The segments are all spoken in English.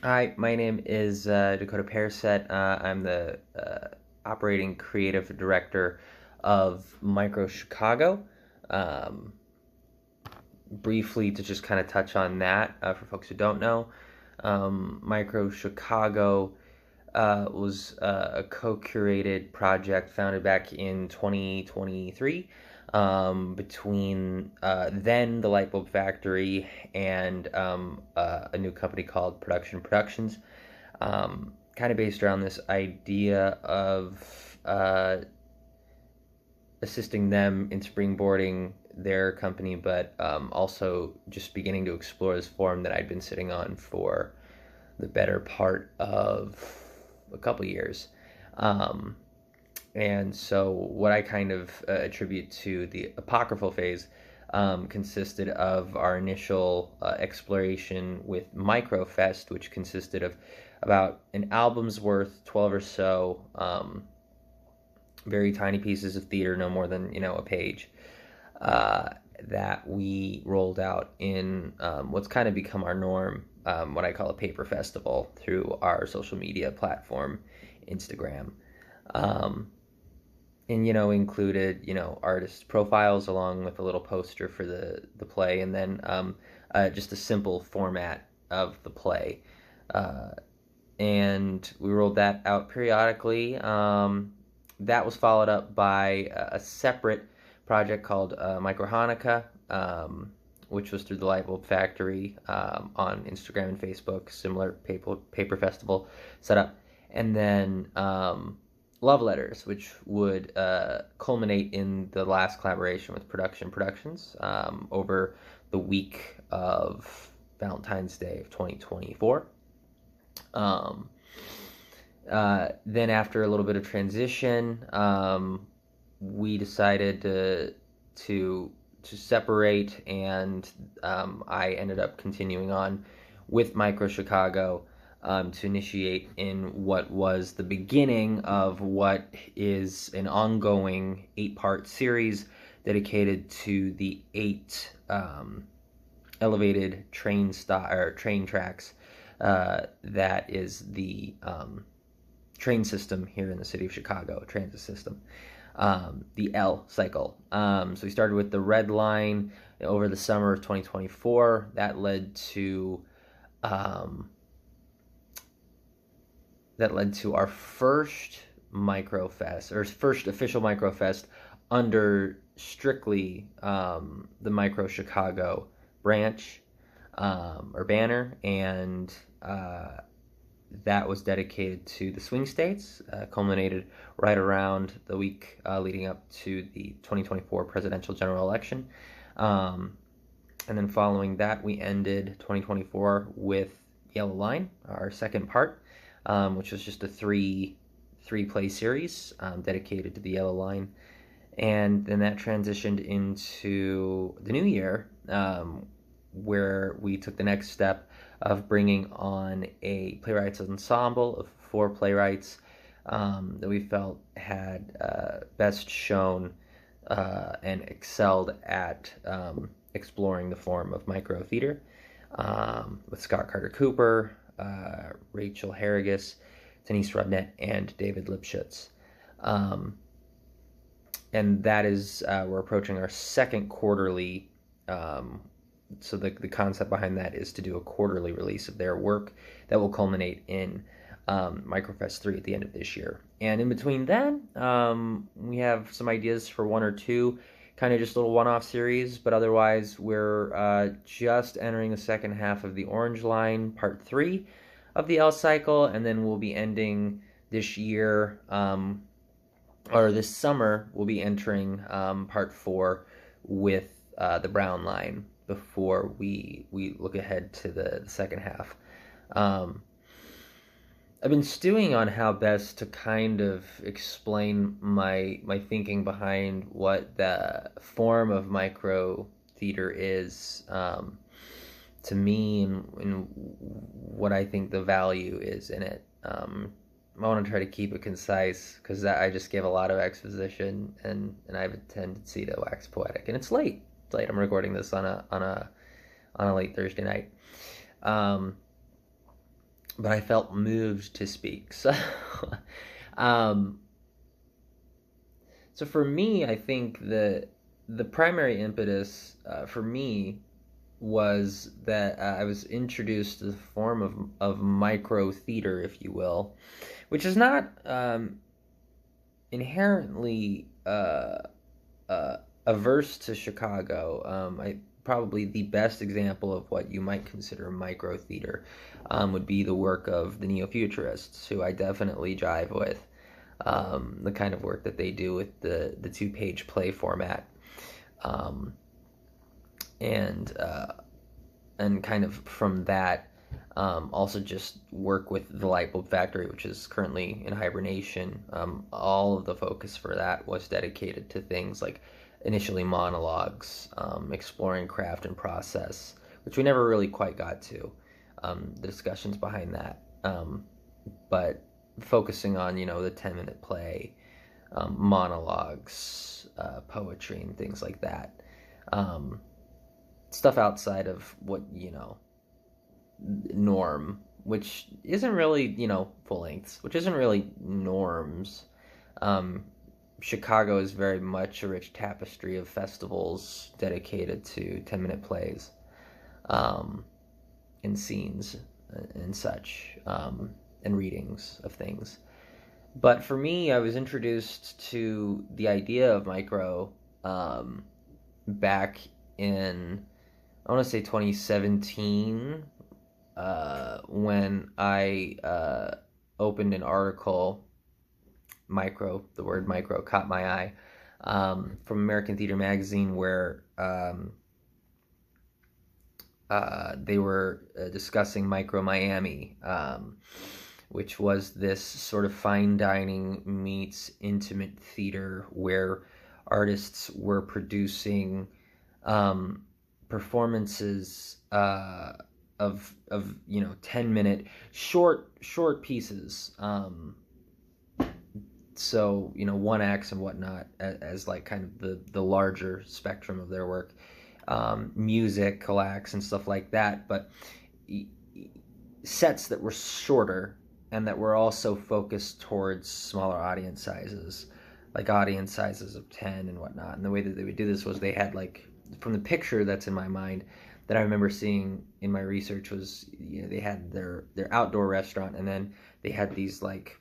Hi, my name is Dakota Pariset. I'm the operating creative director of microChicago. Um, Briefly, to just kind of touch on that for folks who don't know, microChicago was a co-curated project founded back in 2023 between then the Lightbulb Factory and a new company called Production Productions, kind of based around this idea of assisting them in springboarding their company, but also just beginning to explore this forum that I'd been sitting on for the better part of a couple years. Um, and so, what I kind of attribute to the apocryphal phase consisted of our initial exploration with Microfest, which consisted of about an album's worth, 12 or so, very tiny pieces of theater, no more than a page, uh, that we rolled out in what's kind of become our norm, what I call a paper festival, through our social media platform, Instagram. Um, and included artist profiles along with a little poster for the play, and then just a simple format of the play, uh, and we rolled that out periodically. That was followed up by a separate project called microHanukkah, which was through the Lightbulb Factory, on Instagram and Facebook, similar paper festival setup, and then Love Letters, which would culminate in the last collaboration with Production Productions over the week of Valentine's Day of 2024. Um, then after a little bit of transition, we decided to separate, and I ended up continuing on with microChicago to initiate in what was the beginning of what is an ongoing 8-part series dedicated to the 8 elevated train tracks that is the train system here in the city of Chicago, transit system, the L cycle. So we started with the Red Line over the summer of 2024. That led to our first Microfest, or first official Microfest under strictly the microChicago branch, or banner, and that was dedicated to the swing states, culminated right around the week leading up to the 2024 presidential general election. And then following that, we ended 2024 with Yellow Line, our second part, which was just a three-play series dedicated to the Yellow Line. And then that transitioned into the new year, where we took the next step of bringing on a playwrights ensemble of 4 playwrights that we felt had best shown and excelled at exploring the form of micro theater, with Scott Carter Cooper, Rachel Harrigus, Denise Rudnett, and David Lipschutz. And that is, we're approaching our second quarterly. So the concept behind that is to do a quarterly release of their work that will culminate in Microfest 3 at the end of this year. And in between then, we have some ideas for 1 or 2, kind of just little one-off series, but otherwise we're just entering the second half of the Orange Line, part 3 of the L cycle, and then we'll be ending this year, or this summer, we'll be entering part 4 with the Brown Line before we look ahead to the second half. I've been stewing on how best to kind of explain my thinking behind what the form of micro theater is, to me, and what I think the value is in it. I want to try to keep it concise because I just give a lot of exposition, and I have a tendency to wax poetic. And it's late. It's late. I'm recording this on a late Thursday night. but I felt moved to speak. So, um, so for me, I think the primary impetus for me was that I was introduced to the form of micro theater, if you will, which is not inherently averse to Chicago. I probably the best example of what you might consider micro theater would be the work of the neo-futurists, who I definitely jive with. The kind of work that they do with the two-page play format, um, and kind of from that, also just work with the Lightbulb Factory, which is currently in hibernation. All of the focus for that was dedicated to things like initially monologues, exploring craft and process, which we never really quite got to, the discussions behind that. But focusing on, the 10-minute play, monologues, poetry, and things like that. Stuff outside of what, norm, which isn't really, full lengths, which isn't really norms. Chicago is very much a rich tapestry of festivals dedicated to 10-minute plays, and scenes and such, and readings of things. But for me, I was introduced to the idea of micro back in, I want to say 2017, when I opened an article. The word micro caught my eye, from American Theater Magazine, where they were discussing Micro Miami, which was this sort of fine dining meets intimate theater where artists were producing performances of 10-minute short pieces, so one acts and whatnot, as like kind of the larger spectrum of their work, music, acts, and stuff like that, but sets that were shorter and that were also focused towards smaller audience sizes, like audience sizes of 10 and whatnot. And the way that they would do this was they had, like, from the picture that's in my mind that I remember seeing in my research, was they had their outdoor restaurant, and then they had these like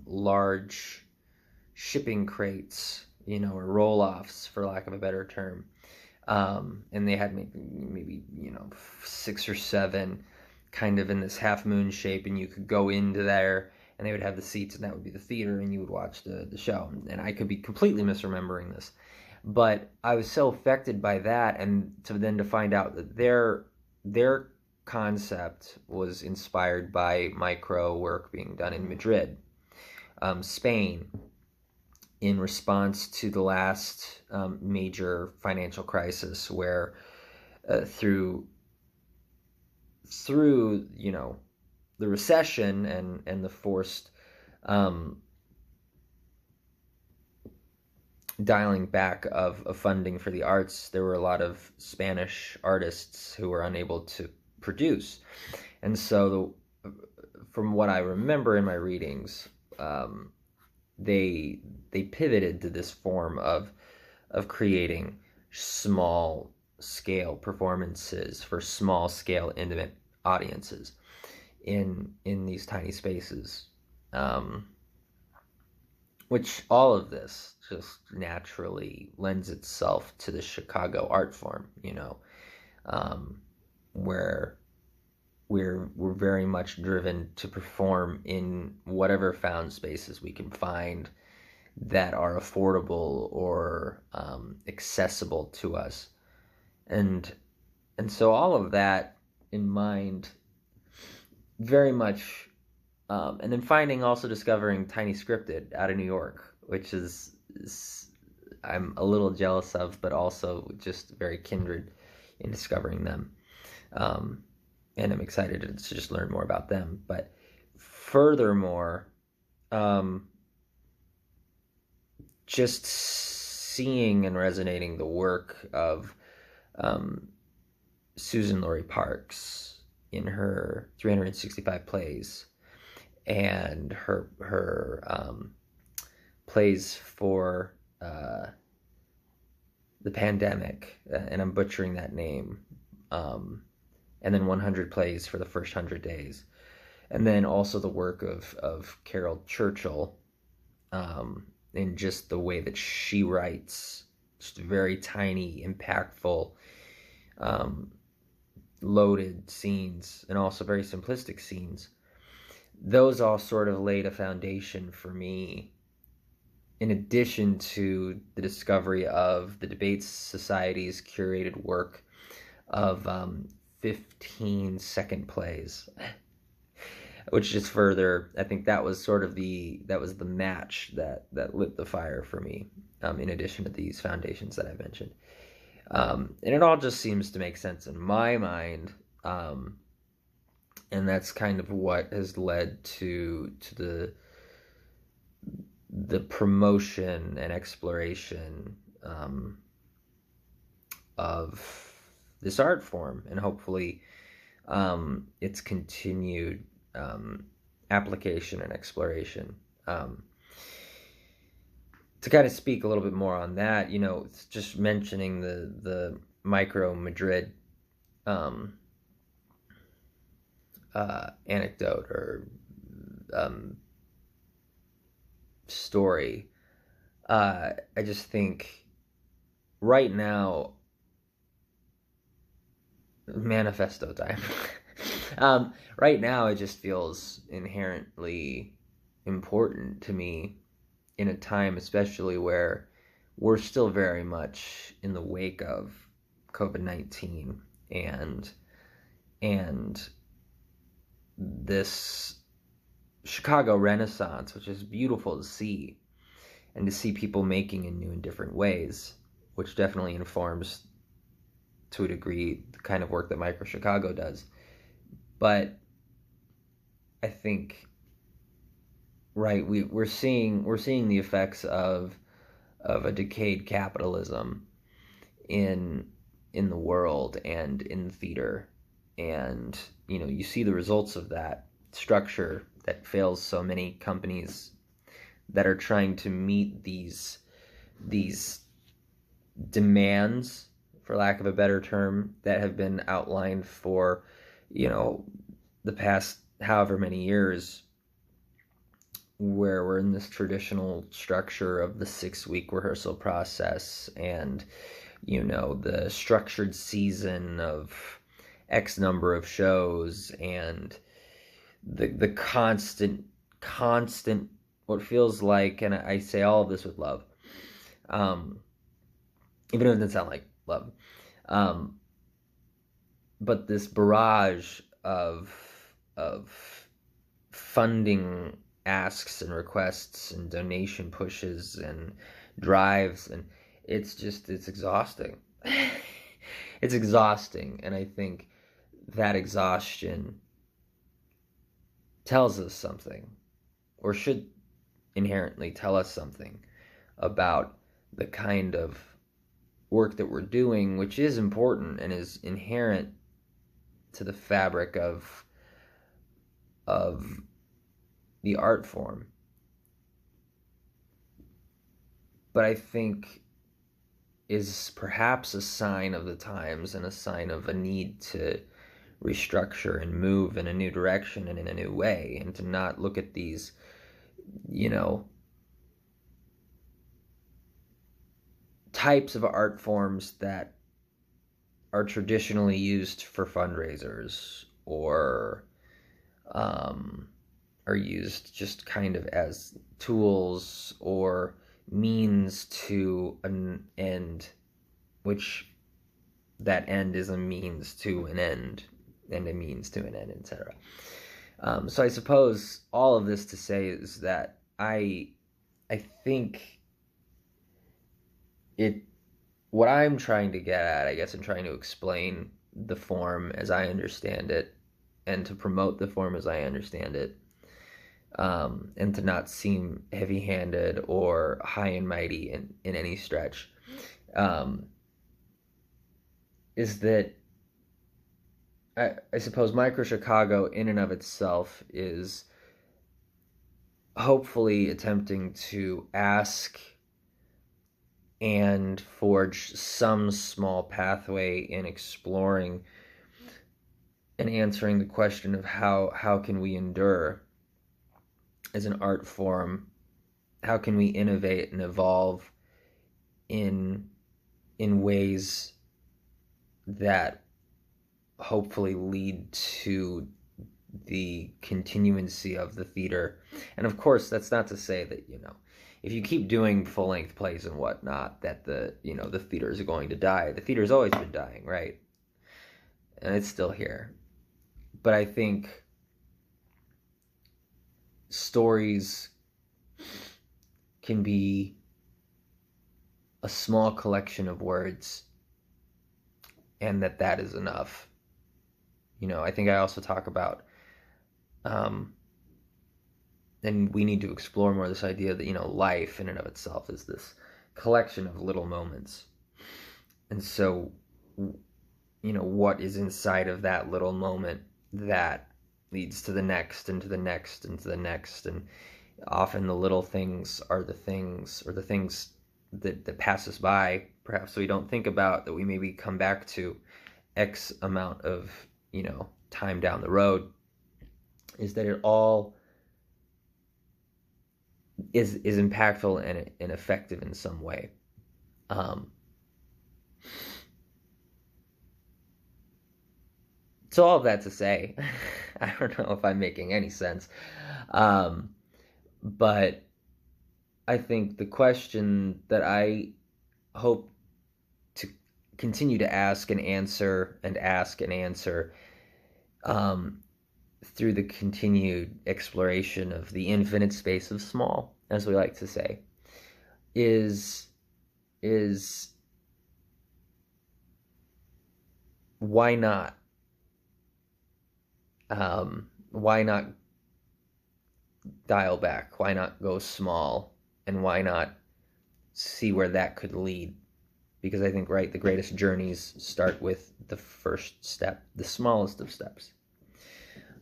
large shipping crates, or roll-offs, for lack of a better term, and they had maybe 6 or 7 kind of in this half moon shape, and you could go into there, and they would have the seats, and that would be the theater, and you would watch the show. And I could be completely misremembering this, but I was so affected by that, and to find out that their concept was inspired by micro work being done in Madrid, Spain, in response to the last major financial crisis, where through the recession and the forced dialing back of funding for the arts, there were a lot of Spanish artists who were unable to produce. And so from what I remember in my readings, they pivoted to this form of creating small scale performances for small scale intimate audiences in these tiny spaces, which all of this just naturally lends itself to the Chicago art form, where we're very much driven to perform in whatever found spaces we can find that are affordable or accessible to us, and so all of that in mind, very much, and then discovering Tiny Scripted out of New York, which is I'm a little jealous of, but also just very kindred in discovering them. And I'm excited to just learn more about them. But furthermore, just seeing and resonating the work of Susan Laurie Parks in her 365 plays, and her plays for the pandemic, and I'm butchering that name, and then 100 plays for the first 100 days, and then also the work of Carol Churchill, in just the way that she writes, just very tiny, impactful, loaded scenes, and also very simplistic scenes. Those all sort of laid a foundation for me, in addition to the discovery of the Debate Society's curated work of 15-second plays, which just further, I think that was the match that lit the fire for me, in addition to these foundations that I mentioned. And it all just seems to make sense in my mind, and that's kind of what has led to the promotion and exploration of this art form, and hopefully its continued application and exploration. To kind of speak a little bit more on that, it's just mentioning the Micro Madrid anecdote or story. I just think right now, manifesto time. Right now, it just feels inherently important to me, in a time especially where we're still very much in the wake of COVID-19 and this Chicago Renaissance, which is beautiful to see, and to see people making in new and different ways, which definitely informs, to a degree, the kind of work that microChicago does. But I think, right, we're seeing the effects of a decayed capitalism in the world and in the theater, and you see the results of that structure that fails so many companies that are trying to meet these demands, for lack of a better term, that have been outlined for the past however many years, where we're in this traditional structure of the 6-week rehearsal process, and the structured season of X number of shows, and the constant what feels like, and I say all of this with love, even if it doesn't sound like love, but this barrage of funding asks and requests and donation pushes and drives, and it's exhausting. It's exhausting, and I think that exhaustion tells us something, or should inherently tell us something, about the kind of work that we're doing, which is important and is inherent to the fabric of the art form. But I think is perhaps a sign of the times, and a sign of a need to restructure and move in a new direction and in a new way, and to not look at these, types of art forms that are traditionally used for fundraisers, or are used just kind of as tools or means to an end, which that end is a means to an end, and a means to an end, etc. So I suppose all of this to say is that I think what I'm trying to get at, I guess, and trying to explain the form as I understand it, and to promote the form as I understand it, and to not seem heavy-handed or high and mighty in any stretch, is that I suppose microChicago in and of itself is hopefully attempting to ask and forge some small pathway in exploring and answering the question of how can we endure as an art form, how can we innovate and evolve in ways that hopefully lead to the continuancy of the theater. And of course, that's not to say that, if you keep doing full-length plays and whatnot, that the theater is going to die. The theater's always been dying, right? And it's still here. But I think stories can be a small collection of words, and that is enough. I think I also talk about, and we need to explore more this idea that, life in and of itself is this collection of little moments. And so, what is inside of that little moment that leads to the next and to the next and to the next. And often the little things are the things, or the things that pass us by, perhaps we don't think about, that we maybe come back to X amount of, time down the road, is that it all is impactful and effective in some way. So all of that to say, I don't know if I'm making any sense, but I think the question that I hope to continue to ask and answer through the continued exploration of the infinite space of small, as we like to say, is why not? Why not dial back? Why not go small? And why not see where that could lead? Because I think, right, the greatest journeys start with the first step, the smallest of steps.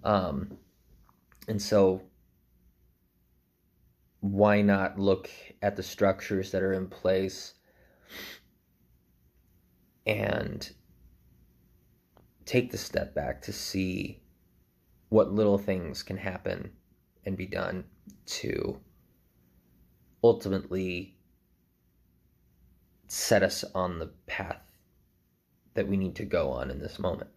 And so why not look at the structures that are in place and take the step back to see what little things can happen and be done to ultimately set us on the path that we need to go on in this moment.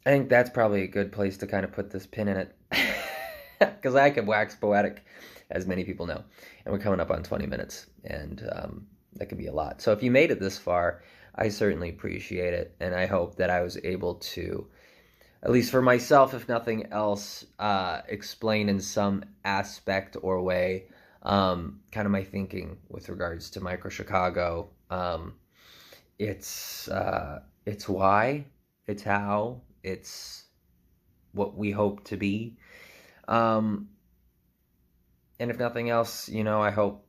I think that's probably a good place to kind of put this pin in it, because I could wax poetic, as many people know, and we're coming up on 20 minutes, and that could be a lot. So if you made it this far, I certainly appreciate it, and I hope that I was able to, at least for myself, if nothing else, explain in some aspect or way kind of my thinking with regards to microChicago. It's why, it's how, it's what we hope to be. And if nothing else, I hope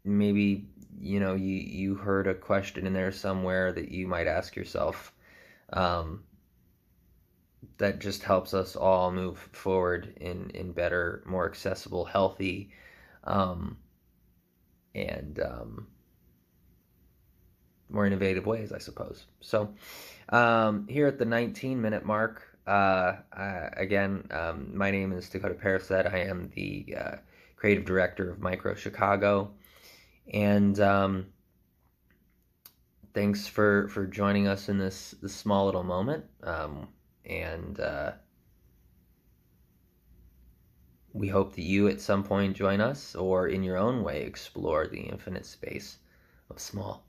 maybe, you heard a question in there somewhere that you might ask yourself, that just helps us all move forward in better, more accessible, healthy, and more innovative ways, I suppose. So here at the 19-minute mark, again, my name is Dakota Pariset. I am the creative director of microChicago, and thanks for joining us in this small little moment, and we hope that you at some point join us, or in your own way explore the infinite space of small.